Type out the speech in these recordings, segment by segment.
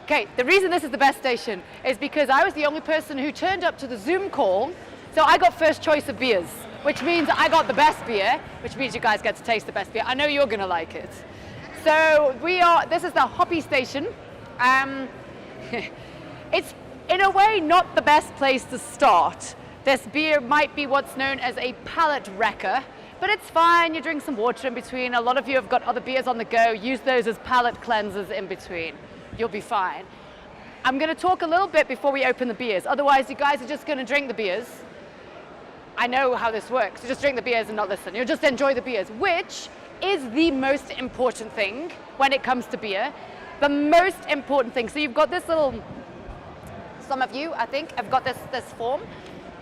Okay, the reason this is the best station is because I was the only person who turned up to the Zoom call, so I got first choice of beers, which means I got the best beer, which means you guys get to taste the best beer. I know you're gonna like it. So this is the Hoppy station. It's in a way not the best place to start. This beer might be what's known as a palate wrecker, but it's fine. You drink some water in between. A lot of you have got other beers on the go. Use those as palate cleansers in between. You'll be fine. I'm going to talk a little bit before we open the beers. Otherwise, you guys are just going to drink the beers. I know how this works. You just drink the beers and not listen. You'll just enjoy the beers, which is the most important thing when it comes to beer. The most important thing. So you've got this little, some of you, I think, have got this form.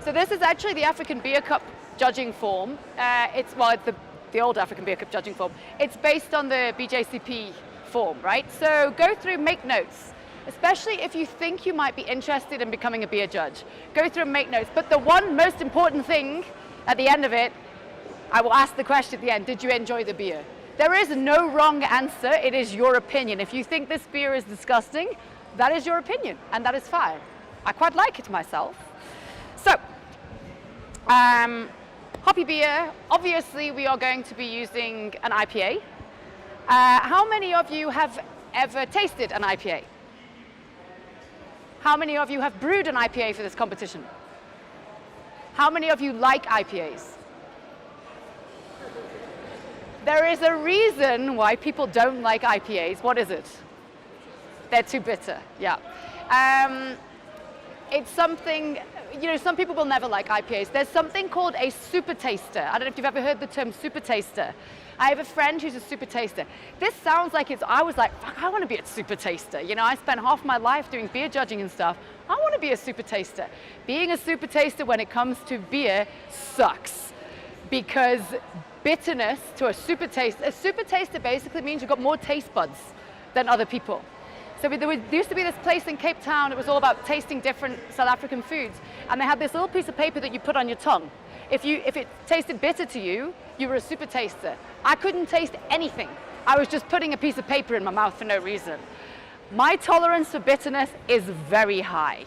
So this is actually the African Beer Cup judging form. It's the old African Beer Cup judging form. It's based on the BJCP form, right? So go through, make notes, especially if you think you might be interested in becoming a beer judge. Go through and make notes. But the one most important thing at the end of it, I will ask the question at the end, did you enjoy the beer? There is no wrong answer. It is your opinion. If you think this beer is disgusting, that is your opinion, and that is fine. I quite like it myself. So, Hoppy beer, obviously we are going to be using an IPA. How many of you have ever tasted an IPA? How many of you have brewed an IPA for this competition? How many of you like IPAs? There is a reason why people don't like IPAs. What is it? They're too bitter, yeah. It's something, you know, some people will never like IPAs. There's something called a super taster. I don't know if you've ever heard the term super taster. I have a friend who's a super taster. This sounds like I was like, fuck, I want to be a super taster. You know, I spent half my life doing beer judging and stuff. I want to be a super taster. Being a super taster when it comes to beer sucks, because bitterness to a super taster basically means you've got more taste buds than other people. So there used to be this place in Cape Town. It was all about tasting different South African foods. And they had this little piece of paper that you put on your tongue. If it tasted bitter to you, you were a super taster. I couldn't taste anything. I was just putting a piece of paper in my mouth for no reason. My tolerance for bitterness is very high.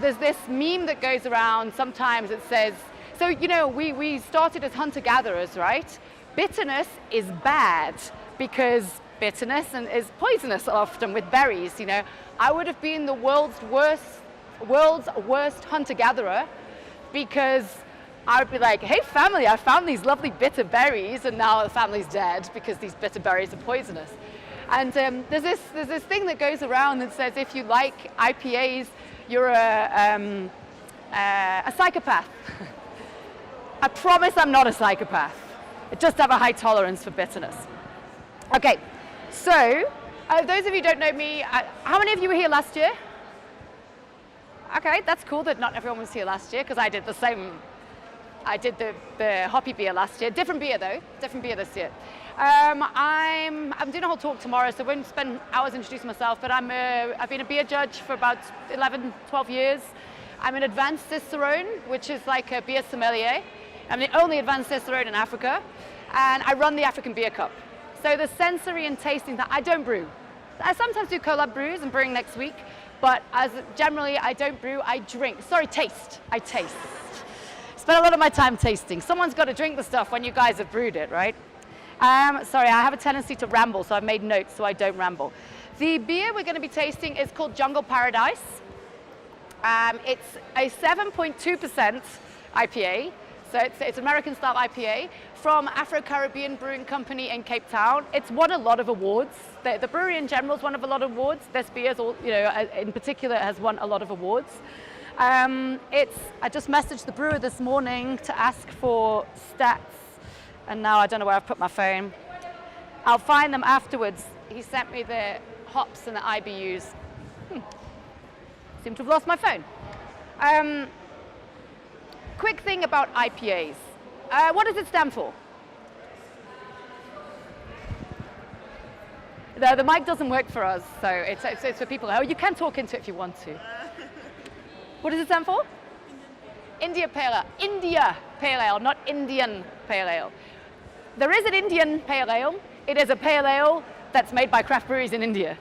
There's this meme that goes around. Sometimes it says, so, you know, we started as hunter-gatherers, right? Bitterness is bad because bitterness is poisonous often with berries, you know. I would have been the world's worst hunter-gatherer, because I would be like, hey family, I found these lovely bitter berries, and now the family's dead because these bitter berries are poisonous. And there's this thing that goes around that says if you like IPAs, you're a psychopath. I promise I'm not a psychopath. I just have a high tolerance for bitterness. Okay. So, those of you who don't know me, how many of you were here last year? Okay, that's cool that not everyone was here last year, because I did the same. I did the Hoppy beer last year. Different beer though, different beer this year. I'm doing a whole talk tomorrow, so I won't spend hours introducing myself, but I've been a beer judge for about 11, 12 years. I'm an advanced cicerone, which is like a beer sommelier. I'm the only advanced cicerone in Africa, and I run the African Beer Cup. So the sensory and tasting, that I don't brew. I sometimes do collab brews and brewing next week, but generally I don't brew, I drink. Sorry, taste. I taste. Spend a lot of my time tasting. Someone's got to drink the stuff when you guys have brewed it, right? Sorry, I have a tendency to ramble, so I've made notes so I don't ramble. The beer we're going to be tasting is called Jungle Paradise. It's a 7.2% IPA. So it's American style IPA from Afro-Caribbean Brewing Company in Cape Town. It's won a lot of awards. The brewery in general has won a lot of awards. This beer, in particular, has won a lot of awards. I just messaged the brewer this morning to ask for stats, and now I don't know where I've put my phone. I'll find them afterwards. He sent me the hops and the IBUs. Seem to have lost my phone. Quick thing about IPAs. What does it stand for? The mic doesn't work for us, so it's for people. Oh, you can talk into it if you want to. What does it stand for? India Pale Ale. India Pale Ale, not Indian Pale Ale. There is an Indian Pale Ale. It is a Pale Ale that's made by craft breweries in India.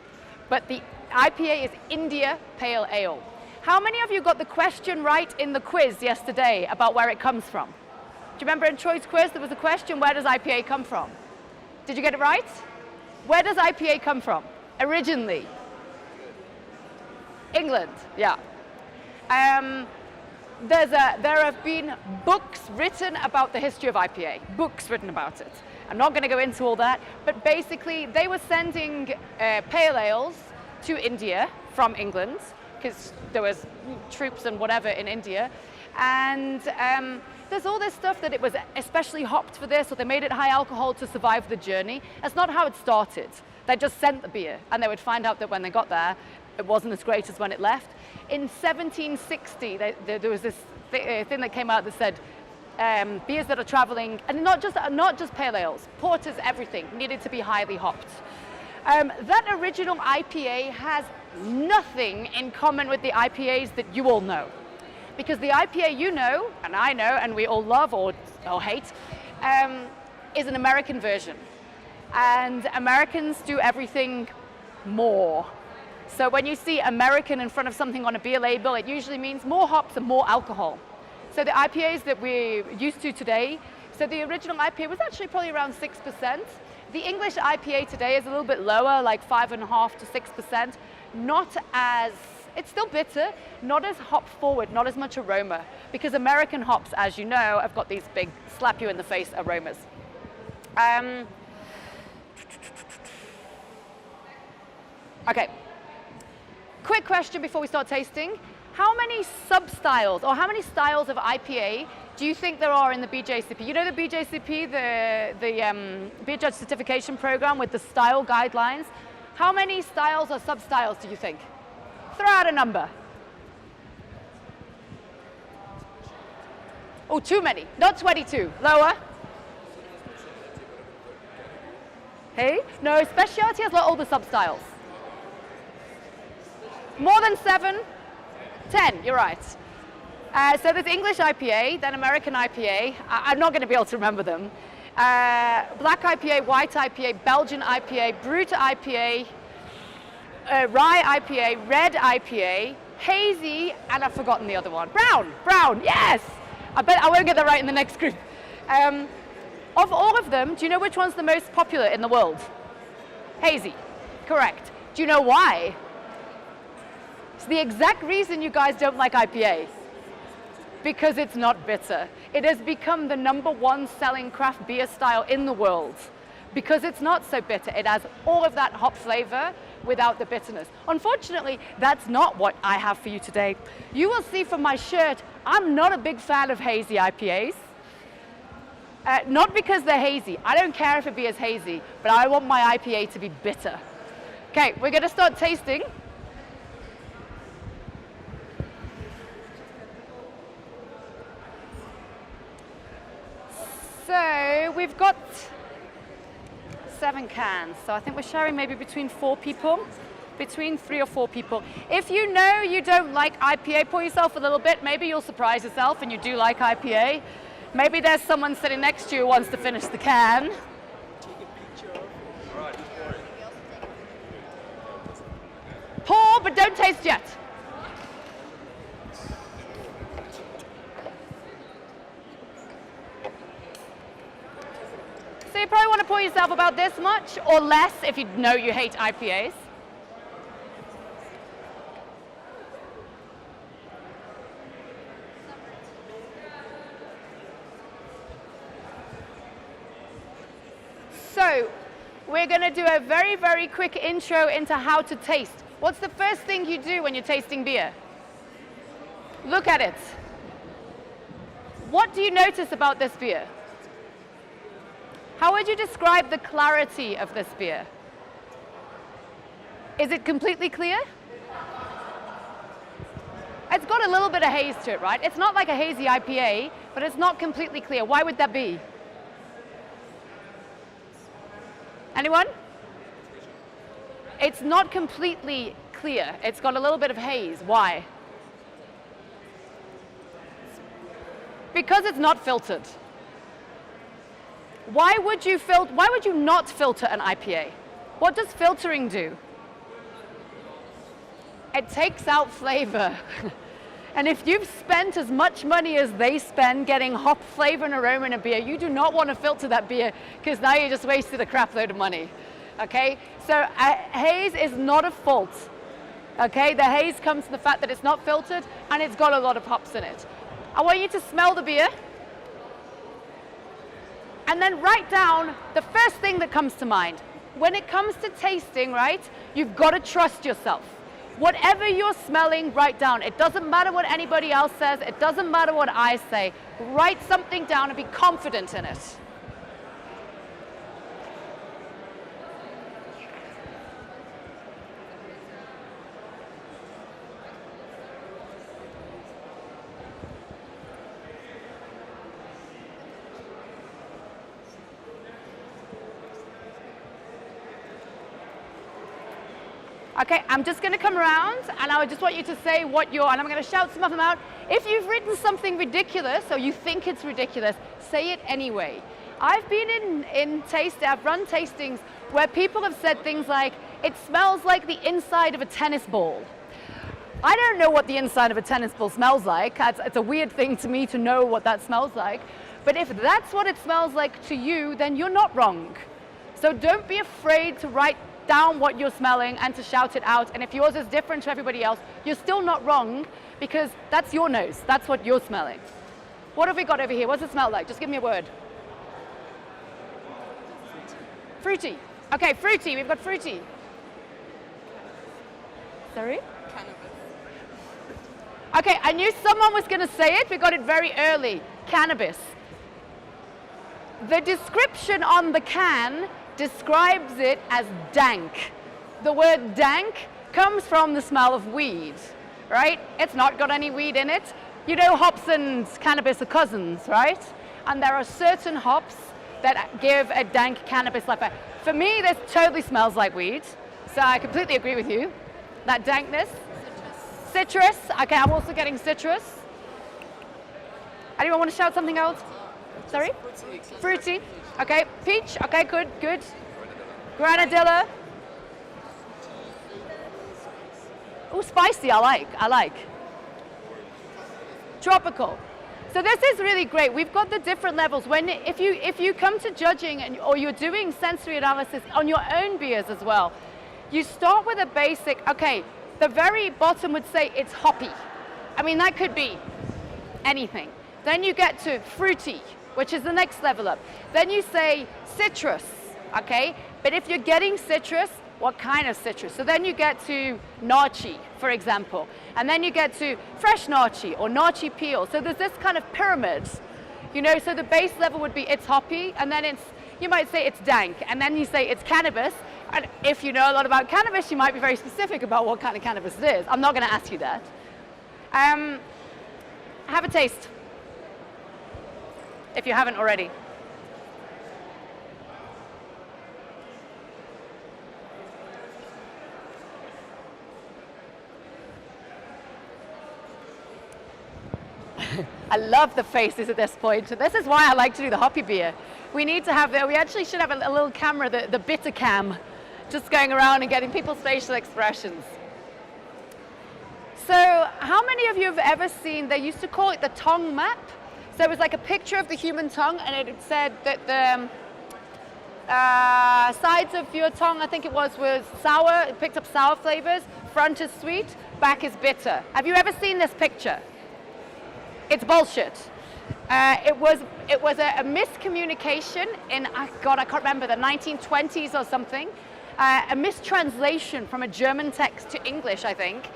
But the IPA is India Pale Ale. How many of you got the question right in the quiz yesterday about where it comes from? Do you remember in Troy's quiz there was a question, where does IPA come from? Did you get it right? Where does IPA come from originally? England, yeah. There have been books written about the history of IPA, books written about it. I'm not going to go into all that, but basically they were sending pale ales to India from England, because there was troops and whatever in India, and there's all this stuff that it was especially hopped for this, or they made it high alcohol to survive the journey. That's not how it started. They just sent the beer, and they would find out that when they got there, it wasn't as great as when it left. In 1760, there was this thing that came out that said beers that are traveling, and not just pale ales, porters, everything, needed to be highly hopped. That original IPA has nothing in common with the IPAs that you all know. Because the IPA you know, and I know, and we all love or hate, is an American version. And Americans do everything more. So when you see American in front of something on a beer label, it usually means more hops and more alcohol. So the IPAs that we're used to today, so the original IPA was actually probably around 6%. The English IPA today is a little bit lower, like 5.5% to 6%. Not as, it's still bitter, not as hop forward, not as much aroma, because American hops, as you know, have got these big slap you in the face aromas. Okay, quick question before we start tasting. How many sub-styles or how many styles of IPA do you think there are in the BJCP? You know the BJCP, the Beer Judge Certification Program with the style guidelines? How many styles or sub-styles do you think? Throw out a number. Oh, too many. Not 22. Lower. Hey? No, Specialty has all the sub-styles. More than 7? 10, you're right. So there's English IPA, then American IPA. I'm not going to be able to remember them. Black IPA, white IPA, Belgian IPA, Brut IPA, Rye IPA, Red IPA, Hazy, and I've forgotten the other one. Brown, yes! I bet I won't get that right in the next group. Of all of them, do you know which one's the most popular in the world? Hazy, correct. Do you know why? It's the exact reason you guys don't like IPA. Because it's not bitter. It has become the #1 selling craft beer style in the world. Because it's not so bitter. It has all of that hop flavor without the bitterness. Unfortunately, that's not what I have for you today. You will see from my shirt, I'm not a big fan of hazy IPAs. Not because they're hazy. I don't care if a beer is hazy, but I want my IPA to be bitter. Okay, we're going to start tasting. So we've got 7 cans. So I think we're sharing maybe between 4 people, between 3 or 4 people. If you know you don't like IPA, pour yourself a little bit. Maybe you'll surprise yourself and you do like IPA. Maybe there's someone sitting next to you who wants to finish the can. Pour, but don't taste yet. So you probably want to pour yourself about this much or less if you know you hate IPAs. So we're going to do a very, very quick intro into how to taste. What's the first thing you do when you're tasting beer? Look at it. What do you notice about this beer? How would you describe the clarity of this beer? Is it completely clear? It's got a little bit of haze to it, right? It's not like a hazy IPA, but it's not completely clear. Why would that be? Anyone? It's not completely clear. It's got a little bit of haze. Why? Because it's not filtered. Why would you not filter an IPA? What does filtering do? It takes out flavor. And if you've spent as much money as they spend getting hop flavor and aroma in a beer, you do not want to filter that beer, because now you just wasted a crap load of money. Okay? So haze is not a fault. Okay? The haze comes from the fact that it's not filtered and it's got a lot of hops in it. I want you to smell the beer and then write down the first thing that comes to mind. When it comes to tasting, right, you've got to trust yourself. Whatever you're smelling, write down. It doesn't matter what anybody else says. It doesn't matter what I say. Write something down and be confident in it. Okay, I'm just going to come around and I just want you to say what you're, and I'm going to shout some of them out. If you've written something ridiculous or you think it's ridiculous, say it anyway. I've been I've run tastings where people have said things like, it smells like the inside of a tennis ball. I don't know what the inside of a tennis ball smells like. It's a weird thing to me to know what that smells like. But if that's what it smells like to you, then you're not wrong. So don't be afraid to write down what you're smelling and to shout it out. And if yours is different to everybody else, you're still not wrong, because that's your nose. That's what you're smelling. What have we got over here? What does it smell like? Just give me a word. Fruity. Okay, fruity. We've got fruity. Sorry? Cannabis. Okay, I knew someone was going to say it. We got it very early. Cannabis. The description on the can describes it as dank. The word dank comes from the smell of weed, right? It's not got any weed in it. You know, hops and cannabis are cousins, right? And there are certain hops that give a dank cannabis flavor. For me, this totally smells like weed, so I completely agree with you. That dankness. Citrus. Okay, I'm also getting citrus. Anyone want to shout something else? Sorry? Fruity. Okay, peach. Okay, good, good. Granadilla. Oh, spicy. I like. Tropical. So this is really great. We've got the different levels. If you come to judging or you're doing sensory analysis on your own beers as well, you start with a basic. Okay, the very bottom would say it's hoppy. I mean, that could be anything. Then you get to fruity, which is the next level up. Then you say citrus, okay? But if you're getting citrus, what kind of citrus? So then you get to nachi, for example. And then you get to fresh nachi or nachi peel. So there's this kind of pyramid, you know, so the base level would be it's hoppy, and then you might say it's dank, and then you say it's cannabis. And if you know a lot about cannabis, you might be very specific about what kind of cannabis it is. I'm not gonna ask you that. Have a taste, if you haven't already. I love the faces at this point. This is why I like to do the Hoppy beer. We actually should have a little camera, the bitter cam, just going around and getting people's facial expressions. So how many of you have ever seen, they used to call it the tongue map? So it was like a picture of the human tongue, and it said that the sides of your tongue, I think it was sour, it picked up sour flavors, front is sweet, back is bitter. Have you ever seen this picture? It's bullshit. It was a miscommunication in, God, I can't remember, the 1920s or something, a mistranslation from a German text to English, I think.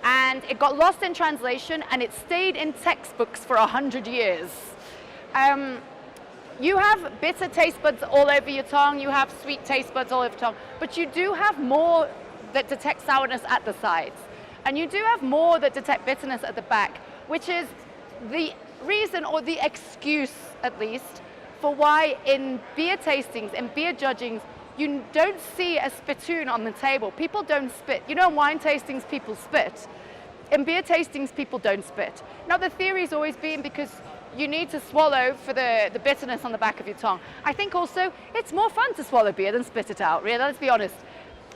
And it got lost in translation, and it stayed in textbooks for 100 years. You have bitter taste buds all over your tongue, you have sweet taste buds all over your tongue, but you do have more that detect sourness at the sides. And you do have more that detect bitterness at the back, which is the reason, or the excuse at least, for why in beer tastings, in beer judgings, you don't see a spittoon on the table. People don't spit. You know, in wine tastings, people spit. In beer tastings, people don't spit. Now, the theory's always been because you need to swallow for the bitterness on the back of your tongue. I think also it's more fun to swallow beer than spit it out, really, let's be honest.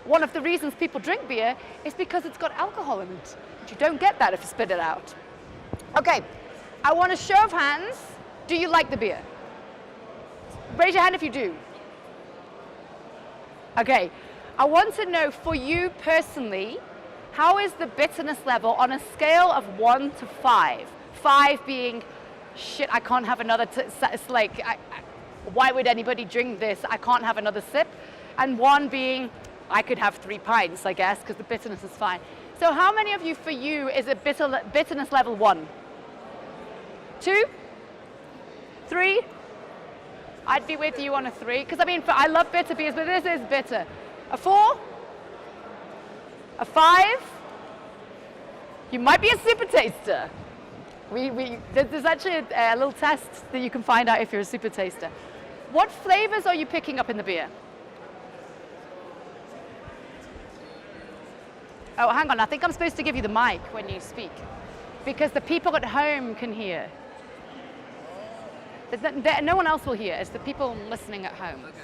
one of the reasons people drink beer is because it's got alcohol in it. But you don't get that if you spit it out. Okay, I want a show of hands. Do you like the beer? Raise your hand if you do. Okay, I want to know for you personally, how is the bitterness level on a scale of 1 to 5? 5 being, shit, I can't have another, it's like, why would anybody drink this? I can't have another sip. And 1 being, I could have 3 pints, I guess, because the bitterness is fine. So how many of you, for you, is a bitterness level 1? 2? 3? I'd be with you on a 3, because I mean, I love bitter beers, but this is bitter. A 4? A 5? You might be a super taster. There's actually a little test that you can find out if you're a super taster. What flavors are you picking up in the beer? Oh, hang on, I think I'm supposed to give you the mic when you speak, because the people at home can hear. No one else will hear, it's the people listening at home. Okay,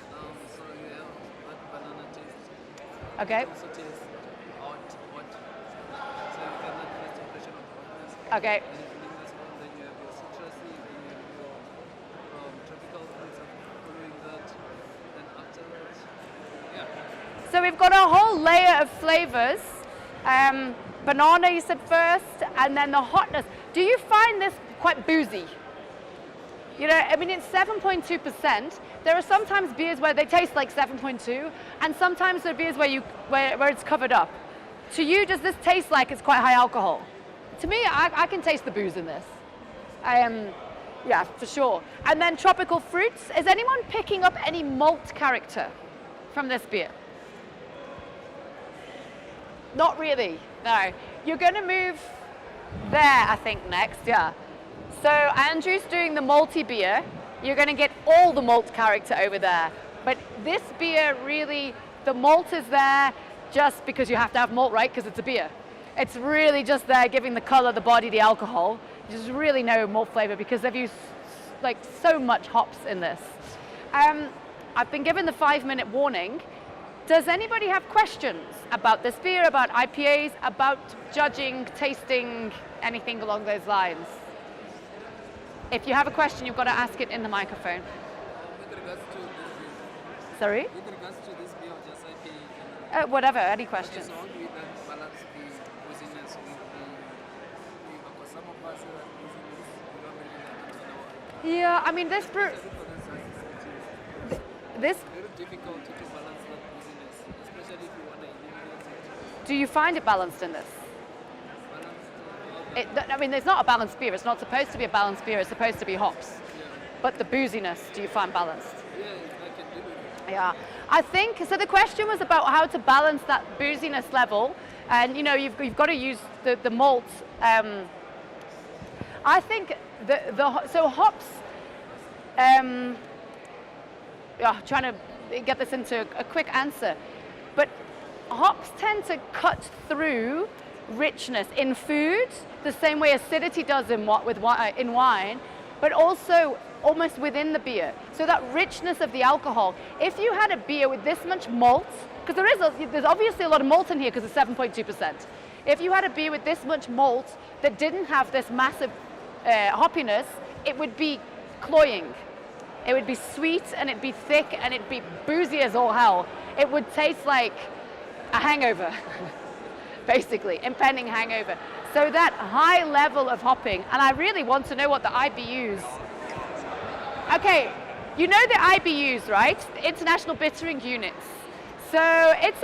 so you have what banana taste. Okay. Also taste hot. So you can have first impression of hotness. Okay. And if you this one, then you have your citrusy, then you have your tropical fruits following that. And after that, yeah. So we've got a whole layer of flavors. Banana you said first, and then the hotness. Do you find this quite boozy? You know, I mean, it's 7.2%. There are sometimes beers where they taste like 7.2, and sometimes there are beers where it's covered up. To you, does this taste like it's quite high alcohol? To me, I can taste the booze in this. Yeah, for sure. And then tropical fruits. Is anyone picking up any malt character from this beer? Not really, no. You're going to move there, I think, next, yeah. So Andrew's doing the malty beer. You're going to get all the malt character over there. But this beer really, the malt is there just because you have to have malt, right? Because it's a beer. It's really just there giving the color, the body, the alcohol. There's really no malt flavor because they've used like so much hops in this. I've been given the 5-minute warning. Does anybody have questions about this beer, about IPAs, about judging, tasting, anything along those lines? If you have a question, you've got to ask it in the microphone. With regards to this beer. Sorry? With regards to this beer, just IPA. Whatever, any questions. Okay, so how do we then balance the booziness with the because some of us are booziness, we don't really like it in our Yeah, I mean, this brew... This... It's very difficult to balance that booziness, especially if you want to eliminate it. Do you find it balanced in this? I mean, it's not a balanced beer. It's not supposed to be a balanced beer. It's supposed to be hops. Yeah. But the booziness, do you find balanced? Yeah, I can do it. Yeah. I think, so the question was about how to balance that booziness level. And, you know, you've got to use the malt. I think so hops, yeah, trying to get this into a quick answer. But hops tend to cut through richness in food, the same way acidity does in wine, but also almost within the beer. So that richness of the alcohol. If you had a beer with this much malt, because there's obviously a lot of malt in here because it's 7.2%. If you had a beer with this much malt that didn't have this massive hoppiness, it would be cloying. It would be sweet and it'd be thick and it'd be boozy as all hell. It would taste like a hangover. Basically, impending hangover. So that high level of hopping, and I really want to know what the IBUs. Okay, you know the IBUs, right? The International Bittering Units. So it's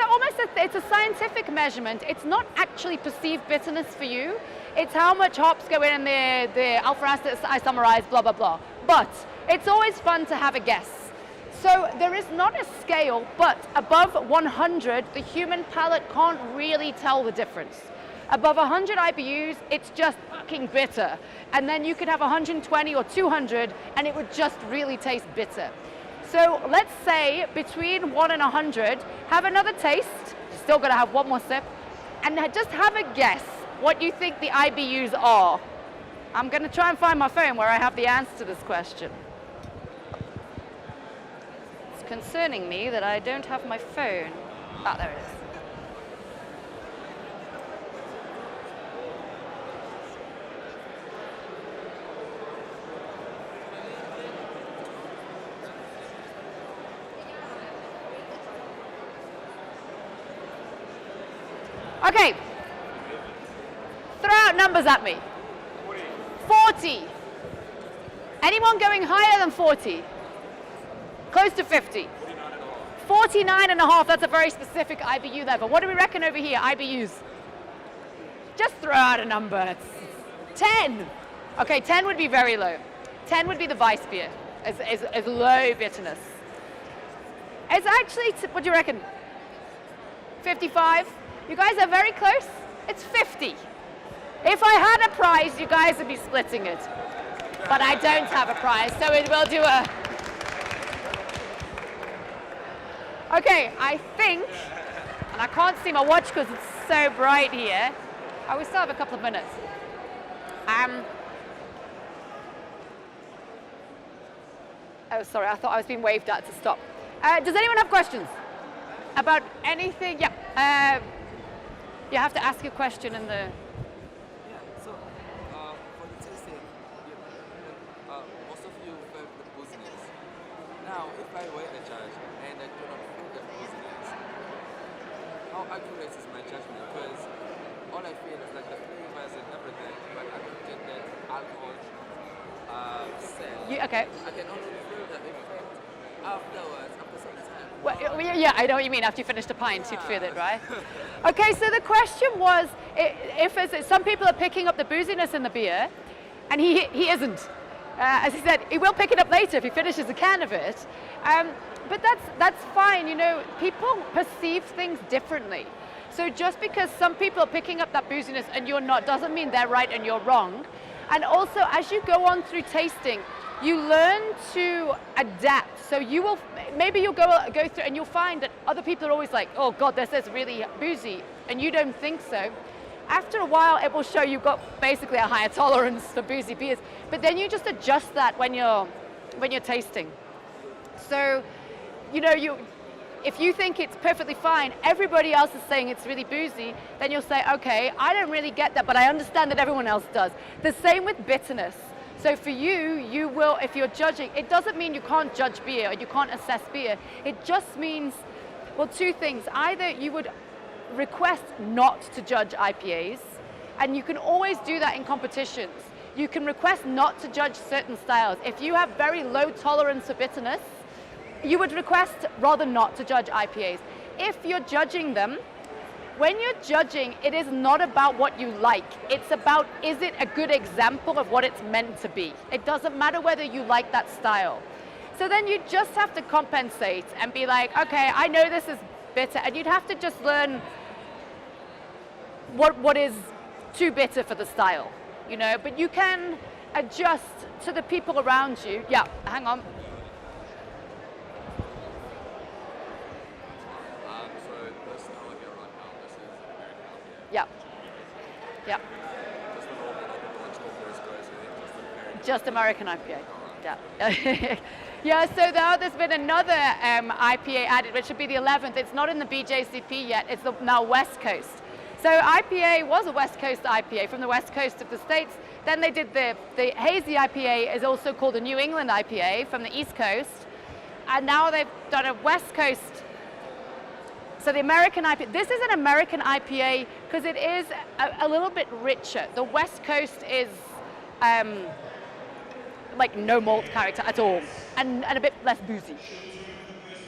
a scientific measurement. It's not actually perceived bitterness for you. It's how much hops go in the alpha acid isomerized, blah, blah, blah. But it's always fun to have a guess. So there is not a scale, but above 100, the human palate can't really tell the difference. Above 100 IBUs, it's just fucking bitter. And then you could have 120 or 200, and it would just really taste bitter. So let's say between 1 and 100, have another taste, still gonna have one more sip, and just have a guess what you think the IBUs are. I'm gonna try and find my phone where I have the answer to this question. Concerning me that I don't have my phone. Ah, there it is. Okay. Throw out numbers at me. 40. Anyone going higher than 40? Close to 50. 49 and a half, that's a very specific IBU level. What do we reckon over here, IBUs? Just throw out a number. 10. Okay, 10 would be very low. 10 would be the Weiss beer, as low bitterness. It's actually, what do you reckon? 55? You guys are very close. It's 50. If I had a prize, you guys would be splitting it. But I don't have a prize, so it will do a... Okay, I think, and I can't see my watch because it's so bright here. Oh, we still have a couple of minutes. Oh, sorry, I thought I was being waved at to stop. Does anyone have questions about anything? Yeah, you have to ask a question in the... Yeah, so for the tasting, most of you felt the booziness. Now, if I were a judge and I do not feel the booziness, how accurate is my judgment? Because all I feel is like the flavors and everything, but I don't get that alcohol scent. Okay. I can only feel the effect afterwards, after some time. Well, yeah, I know what you mean. After you finished a pint, you'd feel it, right? Okay, so the question was, if some people are picking up the booziness in the beer, and he isn't. As he said, he will pick it up later if he finishes a can of it. But that's fine. You know, people perceive things differently. So just because some people are picking up that booziness and you're not, doesn't mean they're right and you're wrong. And also, as you go on through tasting, you learn to adapt. So you will, maybe you'll go through and you'll find that other people are always like, oh God, this is really boozy, and you don't think so. After a while, it will show you've got basically a higher tolerance for boozy beers, but then you just adjust that when you're tasting. So, you know, if you think it's perfectly fine, everybody else is saying it's really boozy, then you'll say, okay, I don't really get that, but I understand that everyone else does. The same with bitterness. So for you will, if you're judging, it doesn't mean you can't judge beer or you can't assess beer. It just means, well, two things. Either you would request not to judge IPAs, and you can always do that in competitions. You can request not to judge certain styles. If you have very low tolerance for bitterness, you would request rather not to judge IPAs. If you're judging them, when you're judging, it is not about what you like. It's about, is it a good example of what it's meant to be? It doesn't matter whether you like that style. So then you just have to compensate and be like, okay, I know this is bitter, and you'd have to just learn what is too bitter for the style, you know, but you can adjust to the people around you. Yeah, hang on. Yeah. Yeah. Just American IPA. Yeah. Yeah, so now there's been another IPA added, which should be the 11th. It's not in the BJCP yet. It's now West Coast. So IPA was a West Coast IPA from the West Coast of the States. Then they did the hazy IPA is also called a New England IPA from the East Coast. And now they've done a West Coast. So the American IPA, this is an American IPA because it is a little bit richer. The West Coast is like no malt character at all, and a bit less boozy.